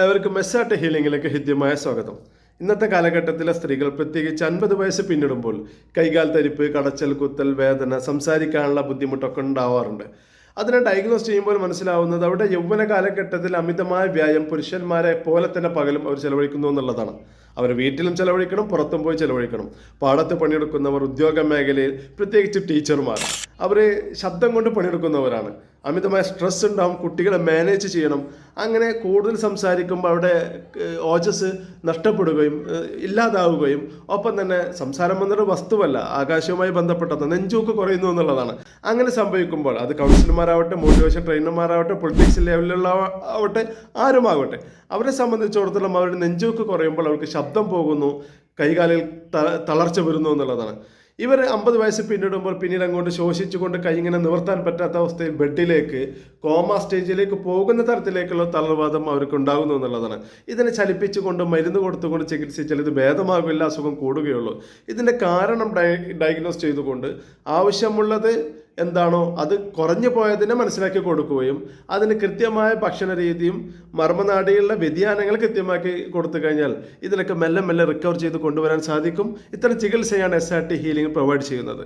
ഏവർക്കും മെസ്സാട്ട് ഹീലിംഗിലേക്ക് ഹൃദ്യമായ സ്വാഗതം. ഇന്നത്തെ കാലഘട്ടത്തിലെ സ്ത്രീകൾ പ്രത്യേകിച്ച് 50 വയസ്സ് പിന്നിടുമ്പോൾ കൈകാൽ തരിപ്പ്, കടച്ചൽ, കുത്തൽ, വേദന, സംസാരിക്കാനുള്ള ബുദ്ധിമുട്ടൊക്കെ ഉണ്ടാവാറുണ്ട്. അതിനെ ഡയഗ്നോസ് ചെയ്യുമ്പോൾ മനസ്സിലാവുന്നത് അവരുടെ യൗവന കാലഘട്ടത്തിൽ അമിതമായ വ്യായാമം പുരുഷന്മാരെ പോലെ തന്നെ പകലും അവർ ചെലവഴിക്കുന്നു എന്നുള്ളതാണ്. അവർ വീട്ടിലും ചെലവഴിക്കണം, പുറത്തും പോയി ചെലവഴിക്കണം. പാടത്ത് പണിയെടുക്കുന്നവർ, ഉദ്യോഗ മേഖലയിൽ, പ്രത്യേകിച്ച് ടീച്ചർമാർ, അവർ ശബ്ദം കൊണ്ട് പണിയെടുക്കുന്നവരാണ്. അമിതമായ സ്ട്രെസ് ഉണ്ടാവും, കുട്ടികളെ മാനേജ് ചെയ്യണം. അങ്ങനെ കൂടുതൽ സംസാരിക്കുമ്പോൾ അവിടെ ഓജസ് നഷ്ടപ്പെടുകയും ഇല്ലാതാവുകയും ഒപ്പം തന്നെ സംസാരം എന്നൊരു വസ്തുവല്ല, ആകാശവുമായി ബന്ധപ്പെട്ടത് നെഞ്ചൂക്ക് കുറയുന്നു എന്നുള്ളതാണ്. അങ്ങനെ സംഭവിക്കുമ്പോൾ അത് കൗൺസിലർമാരാവട്ടെ, മോട്ടിവേഷൻ ട്രെയിനർമാരാവട്ടെ, പൊളിറ്റിക്സ് ലെവലിലുള്ള ആവട്ടെ, ആരുമാകട്ടെ, അവരെ സംബന്ധിച്ചിടത്തോളം അവരുടെ നെഞ്ചൂക്ക് കുറയുമ്പോൾ അവർക്ക് ശബ്ദം പോകുന്നു, കൈകാലിൽ തളർച്ച വരുന്നു എന്നുള്ളതാണ്. ഇവർ 50 വയസ്സ് പിന്നിടുമ്പോൾ പിന്നീട് അങ്ങോട്ട് ശോഷിച്ചുകൊണ്ട് കൈ ഇങ്ങനെ നിവർത്താൻ പറ്റാത്ത അവസ്ഥയിൽ ബെഡിലേക്ക്, കോമ സ്റ്റേജിലേക്ക് പോകുന്ന തരത്തിലേക്കുള്ള തളർവാദം അവർക്ക് ഉണ്ടാകുന്നു എന്നുള്ളതാണ്. ഇതിനെ ചലിപ്പിച്ചുകൊണ്ട് മരുന്ന് കൊടുത്തുകൊണ്ട് ചികിത്സിച്ചാൽ ഇത് ഭേദമാകില്ല, അസുഖം കൂടുകയുള്ളൂ. ഇതിൻ്റെ കാരണം ഡയഗ്നോസ് ചെയ്തുകൊണ്ട് ആവശ്യമുള്ളത് എന്താണോ അത് കുറഞ്ഞു പോയതിനെ മനസ്സിലാക്കി കൊടുക്കുകയും അതിന് കൃത്യമായ ഭക്ഷണ രീതിയും മർമ്മനാടികളിലെ വ്യതിയാനങ്ങൾ കൃത്യമാക്കി കൊടുത്തു കഴിഞ്ഞാൽ ഇതിനൊക്കെ മെല്ലെ മെല്ലെ റിക്കവർ ചെയ്ത് കൊണ്ടുവരാൻ സാധിക്കും. ഇത്തരം ചികിത്സയാണ് SRT ഹീലിംഗ് പ്രൊവൈഡ് ചെയ്യുന്നത്.